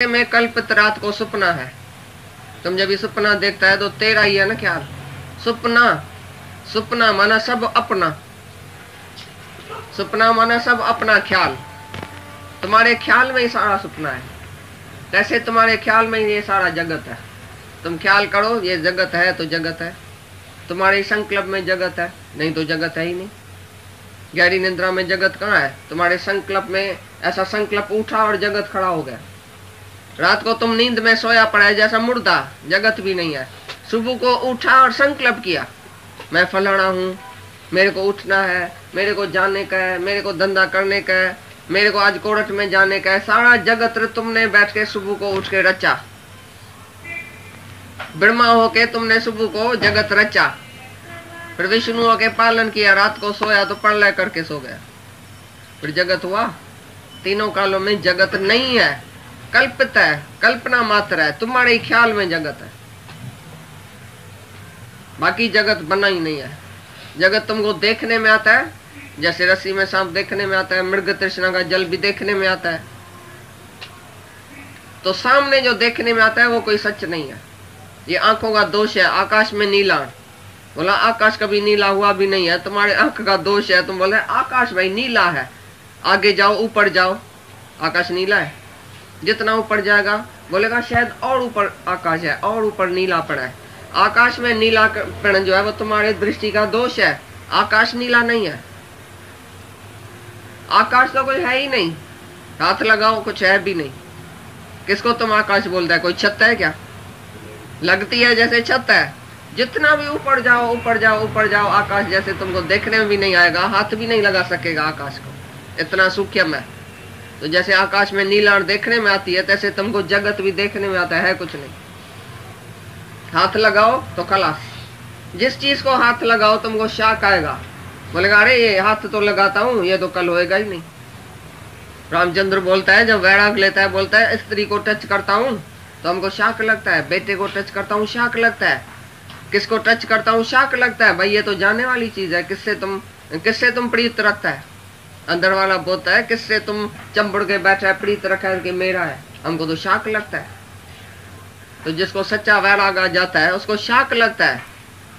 में कल्पित रात को सपना है। तुम जब ये सपना देखता है तो तेरा ही है ना ख्याल। सपना सपना माना सब अपना, सपना माना सब अपना ख्याल। तुम्हारे ख्याल में ही सारा सपना है। जैसे तुम्हारे ख्याल में ये सारा जगत है। तुम ख्याल करो ये जगत है तो जगत है। तुम्हारे संकल्प में जगत है, नहीं तो जगत है ही नहीं। गहरी निद्रा में जगत कहाँ है? तुम्हारे संकल्प में ऐसा संकल्प उठा और जगत खड़ा हो गया। रात को तुम नींद में सोया पड़ा है जैसा मुर्दा, जगत भी नहीं है। सुबह को उठा और संकल्प किया मैं फलाना हूँ, मेरे को उठना है, मेरे को जाने का है, मेरे को धंधा करने का है, मेरे को आज कोर्ट में जाने का है। सारा जगत तुमने बैठ के सुबह को उठ के रचा। ब्रह्मा होके तुमने सुबह को जगत रचा। फिर विष्णु होके पालन किया। रात को सोया तो प्रलय करके सो गया। फिर जगत हुआ। तीनों कालों में जगत नहीं है, कल्पित है, कल्पना मात्र है। तुम्हारे ही ख्याल में जगत है, बाकी जगत बना ही नहीं है। जगत तुमको देखने में आता है, जैसे रस्सी में सांप देखने में आता है, मृग तृष्णा का जल भी देखने में आता है। तो सामने जो देखने में आता है वो कोई सच नहीं है। ये आंखों का दोष है। आकाश में नीला, बोला आकाश कभी नीला हुआ भी नहीं है। तुम्हारे आंख का दोष है। तुम बोले आकाश भाई नीला है, आगे जाओ ऊपर जाओ, आकाश नीला है। जितना ऊपर जाएगा बोलेगा शायद और ऊपर आकाश है, और ऊपर नीला पड़ा है। आकाश में नीला पड़ जो है वो तुम्हारे दृष्टि का दोष है। आकाश नीला नहीं है। आकाश तो कोई है ही नहीं। हाथ लगाओ कुछ है भी नहीं। किसको तुम आकाश बोलता है? कोई छत है क्या? लगती है जैसे छत है। जितना भी ऊपर जाओ ऊपर जाओ ऊपर जाओ, आकाश जैसे तुमको देखने में भी नहीं आएगा, हाथ भी नहीं लगा सकेगा आकाश को, इतना सूक्ष्म है। तो जैसे आकाश में नीला देखने में आती है, तैसे तुमको जगत भी देखने में आता है कुछ नहीं। हाथ लगाओ तो खलास। जिस चीज को हाथ लगाओ तुमको शाक आएगा। बोलेगा अरे ये हाथ तो लगाता हूँ, ये तो कल होएगा ही नहीं। रामचंद्र बोलता है, जब वैराग लेता है, बोलता है स्त्री को टच करता हूँ तो हमको शाक लगता है, बेटे को टच करता हूँ शाक लगता है, किसको टच करता हूँ शाक लगता है। भाई ये तो जाने वाली चीज है। किससे तुम प्रीत रखता है? अंदर वाला बोलता है किससे तुम चंबड़ के बैठा है, प्रीत रखा है कि मेरा है, हमको तो शाक लगता है। तो जिसको सच्चा वैराग आ जाता है उसको शाक लगता है,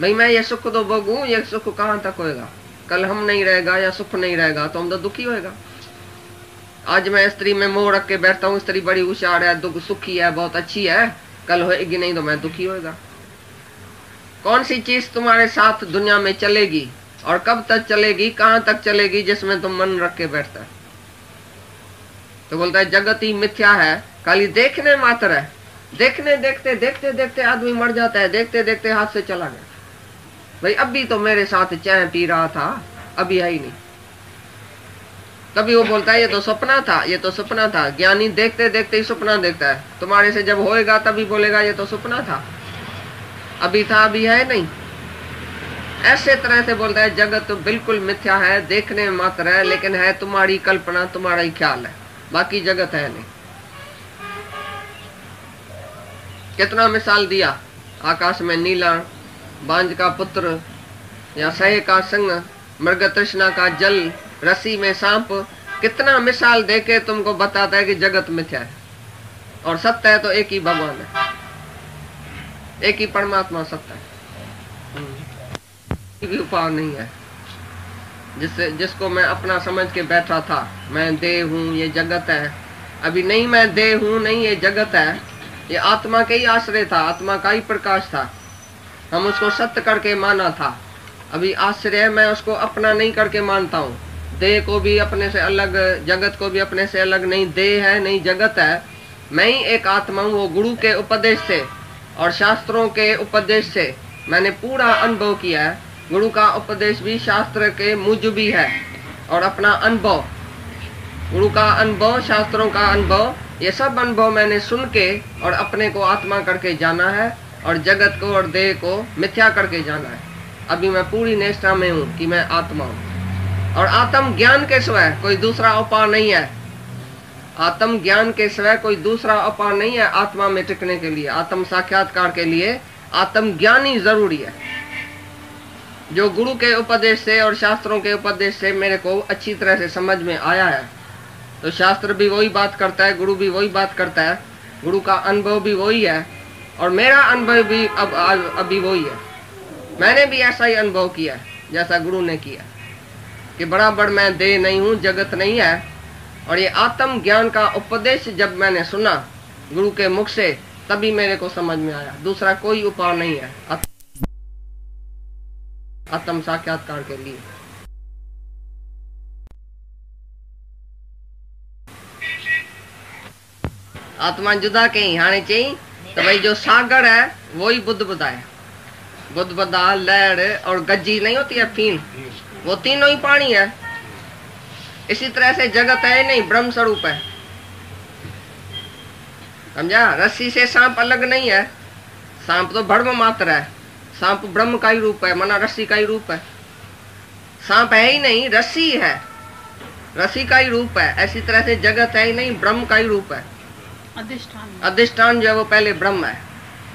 भाई मैं ये सुख तो भोगूं, ये सुख कहाँ तक होएगा? कल हम नहीं रहेगा या सुख नहीं रहेगा तो हम तो दुखी होएगा। आज मैं स्त्री में मोह रख के बैठता हूँ, स्त्री बड़ी होशियार है, दुख सुखी है, बहुत अच्छी है, कल होएगी नहीं तो मैं दुखी होएगा। कौन सी चीज तुम्हारे साथ दुनिया में चलेगी और कब तक चलेगी, कहां तक चलेगी, जिसमें तुम मन रख के बैठता है? तो बोलता है जगत ही मिथ्या है, खाली देखने मात्र है। देखने देखते देखते देखते आदमी मर जाता है, देखते देखते हाथ से चला गया। भाई अभी तो मेरे साथ चाय पी रहा था, अभी है ही नहीं। तभी वो बोलता है ये तो सपना था, ये तो सपना था। ज्ञानी देखते देखते ही सपना देखता है। तुम्हारे से जब होएगा तभी बोलेगा ये तो सपना था, अभी था अभी है नहीं। ऐसे तरह से बोलता है जगत तो बिल्कुल मिथ्या है, देखने में मात्र है, लेकिन है तुम्हारी कल्पना, तुम्हारा ही ख्याल है, बाकी जगत है नहीं। कितना मिसाल दिया। आकाश में नीला, बांझ का पुत्र या सहे का संग, मृग तृष्णा का जल, रस्सी में सांप। कितना मिसाल देके तुमको बताता है कि जगत मिथ्या है और सत्य है तो एक ही भगवान है, एक ही परमात्मा सत्य है। भी उपाय नहीं है जिसको मैं अपना समझ के बैठा था, मैं देह हूँ, ये जगत है। अभी नहीं मैं देह हूँ, नहीं ये जगत है, ये आत्मा के ही आश्रय था, आत्मा का ही प्रकाश था। हम उसको सत्य करके माना था। अभी आश्रय मैं उसको अपना नहीं करके मानता हूँ। देह को भी अपने से अलग, जगत को भी अपने से अलग नहीं। देह है नहीं जगत है, मैं ही एक आत्मा हूँ। वो गुरु के उपदेश से और शास्त्रों के उपदेश से मैंने पूरा अनुभव किया है। गुरु का उपदेश भी शास्त्र के मुझ भी है और अपना अनुभव, गुरु का अनुभव, शास्त्रों का अनुभव, ये सब अनुभव मैंने सुन के और अपने को आत्मा करके जाना है और जगत को और देह को मिथ्या करके जाना है। अभी मैं पूरी निष्ठा में हूँ कि मैं आत्मा हूँ और आत्म ज्ञान के सिवाय कोई दूसरा उपाय नहीं है। आत्म ज्ञान के सिवाय कोई दूसरा उपाय नहीं है आत्मा में टिकने के लिए। आत्म साक्षात्कार के लिए आत्म ज्ञान ही जरूरी है। जो गुरु के उपदेश से और शास्त्रों के उपदेश से मेरे को अच्छी तरह से समझ में आया है, तो शास्त्र भी वही बात करता है, गुरु भी वही बात करता है। गुरु का अनुभव भी वही है और मेरा अनुभव भी अभी वही है। मैंने भी ऐसा ही अनुभव किया जैसा गुरु ने किया कि बराबर मैं देह नहीं हूँ, जगत नहीं है। और ये आत्म ज्ञान का उपदेश जब मैंने सुना गुरु के मुख से, तभी मेरे को समझ में आया। दूसरा कोई उपाय नहीं है आत्म साक्षात्कार के लिए। आत्मा जुदा कहीं हाने चाहिए तो भाई जो सागर है वही बुद्ध बुदाया। बुद्ध बुदा, लहर और गज्जी नहीं होती है फील, वो तीनों ही पानी है। इसी तरह से जगत है नहीं, ब्रह्म स्वरूप है। समझा? रस्सी से सांप अलग नहीं है। सांप तो भ्रम मात्र है, सांप ब्रह्म का ही रूप है, मना रस्सी का ही रूप है। सांप है ही नहीं, रस्सी है, रस्सी का ही रूप है। ऐसी तरह से जगत है ही नहीं, ब्रह्म का ही रूप है। अधिष्ठान जो है वो पहले ब्रह्म है।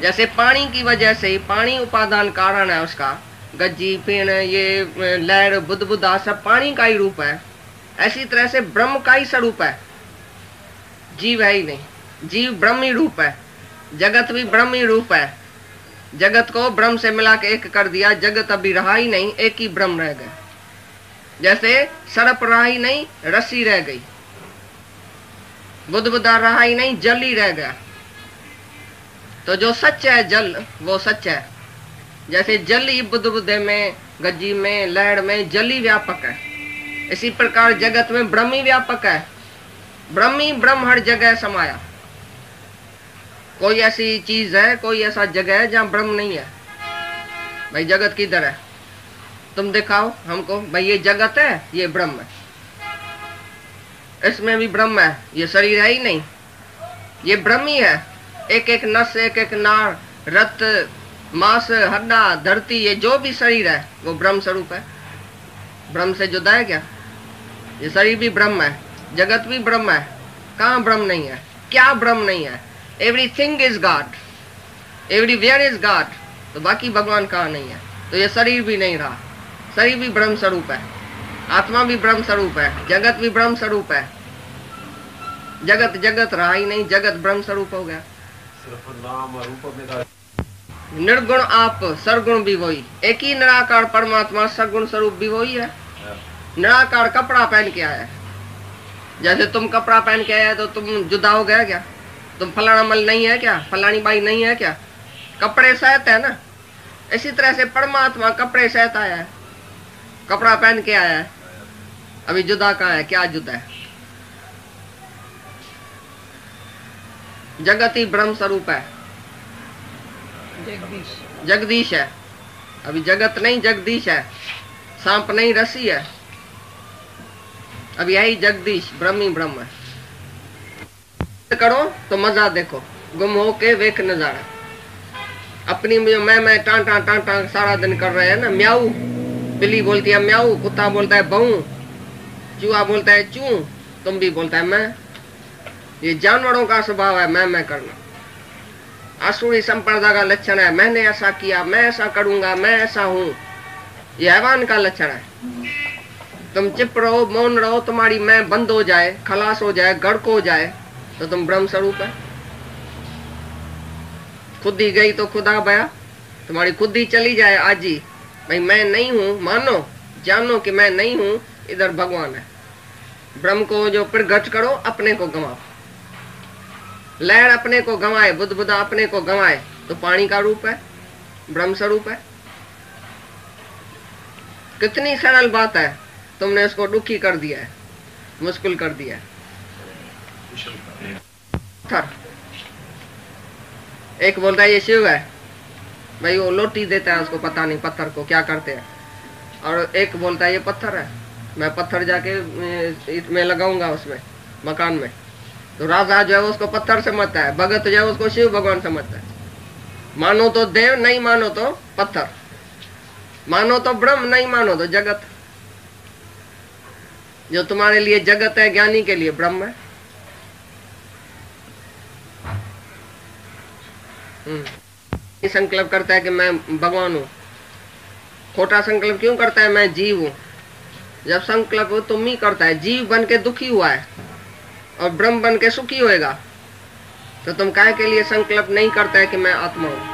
जैसे पानी की वजह से ही, पानी उपादान कारण है उसका, गज्जी, पेड़, ये लहर, बुद्ध बुद्धा सब पानी का ही रूप है। ऐसी तरह से ब्रह्म का ही स्वरूप है, जीव है ही नहीं। जीव ब्रह्म ही रूप है, जगत भी ब्रह्म ही रूप है। जगत को ब्रह्म से मिला के एक कर दिया, जगत अभी रहा ही नहीं, एक ही ब्रह्म रह गया। जैसे सर्प रहा ही नहीं, रस्सी रह गई। बुद्ध बुद्धा रहा ही नहीं, जल ही रह गया। तो जो सच है जल, वो सच है। जैसे जल ही बुद्ध बुद्धे में, गज्जी में, लहर में जल ही व्यापक है, इसी प्रकार जगत में ब्रह्म ही व्यापक है। ब्रह्म ही ब्रह्म हर जगह समाया। कोई ऐसी चीज है, कोई ऐसा जगह है जहाँ ब्रह्म नहीं है? भाई जगत किधर है? तुम दिखाओ हमको। भाई ये जगत है, ये ब्रह्म है, इसमें भी ब्रह्म है। ये शरीर है ही नहीं, ये ब्रह्म ही है। एक एक नस, एक एक नाड़, रक्त, मांस, हड्डा, धरती, ये जो भी शरीर है वो ब्रह्म स्वरूप है। ब्रह्म से जुदा है क्या? ये शरीर भी ब्रह्म है, जगत भी ब्रह्म है। कहाँ ब्रह्म नहीं है? क्या ब्रह्म नहीं है? Everything is God, everywhere is God. तो बाकी भगवान कहाँ नहीं है? तो ये शरीर भी नहीं रहा, शरीर भी ब्रह्म स्वरूप है, आत्मा भी ब्रह्म स्वरूप है, जगत भी ब्रह्म स्वरूप है। जगत जगत रहा ही नहीं, जगत ब्रह्म स्वरूप हो गया। निर्गुण आप, सरगुण भी वही। एक ही निराकार परमात्मा, सरगुण स्वरूप भी वही है। निराकार कपड़ा पहन के आया है। जैसे तुम कपड़ा पहन के आया तो तुम जुदा हो गया क्या? तुम फलाना मल नहीं है क्या? फलानी बाई नहीं है क्या? कपड़े सहत है ना। इसी तरह से परमात्मा कपड़े सहत आया है, कपड़ा पहन के आया है। अभी जुदा कहाँ है? क्या जुदा है? जगत ही ब्रह्म स्वरूप है, जगदीश है। अभी जगत नहीं, जगदीश है। सांप नहीं, रस्सी है। अब यही जगदीश ब्रह्म ही ब्रह्म है। करो तो मजा देखो, गुम हो के वेख नजारा। अपनी मैं टां सारा दिन कर रहे हैं ना। म्याऊ, बिल्ली बोलती है म्याऊ, कुत्ता बोलता है बहू, चूहा बोलता है चू, तुम भी बोलता है मैं। ये जानवरों का स्वभाव है मैं करना। आसुरी संप्रदाय का लक्षण है, मैंने ऐसा किया, मैं ऐसा करूंगा, मैं ऐसा हूँ। ये हैवान का लक्षण है। तुम चुप रहो, मौन रहो, तुम्हारी मैं बंद हो जाए, खलास हो जाए, गड़क हो जाए, तो तुम ब्रह्म स्वरूप है। खुद ही गई तो खुदा बया, तुम्हारी खुद ही चली जाए आज ही। भाई मैं नहीं हूँ, मानो, जानो कि मैं नहीं हूँ, इधर भगवान है। ब्रह्म को जो प्रगट करो, अपने को गंवाओ। लहर अपने को गंवाए, बुद्ध बुद्धा अपने को गंवाए, तो पानी का रूप है, ब्रह्म स्वरूप है। कितनी सरल बात है, तुमने उसको दुखी कर दिया है, मुश्किल कर दिया है। एक बोलता है ये शिव है, भाई वो लोटी देता है उसको, पता नहीं पत्थर को क्या करते हैं। और एक बोलता है ये पत्थर है, मैं पत्थर जाके इसमें लगाऊंगा, उसमें मकान में। तो राजा जो है उसको पत्थर समझता है, भगत जो है उसको शिव भगवान समझता है। मानो तो देव, नहीं मानो तो पत्थर, मानो तो ब्रह्म, नहीं मानो तो जगत। जो तुम्हारे लिए जगत है, ज्ञानी के लिए ब्रह्म है। संकल्प करता है कि मैं भगवान हूँ। खोटा संकल्प क्यों करता है? मैं जीव हूँ। जब संकल्प तुम ही करता है, जीव बन के दुखी हुआ है और ब्रह्म बन के सुखी होएगा। तो तुम काय के लिए संकल्प नहीं करते कि मैं आत्मा हूं?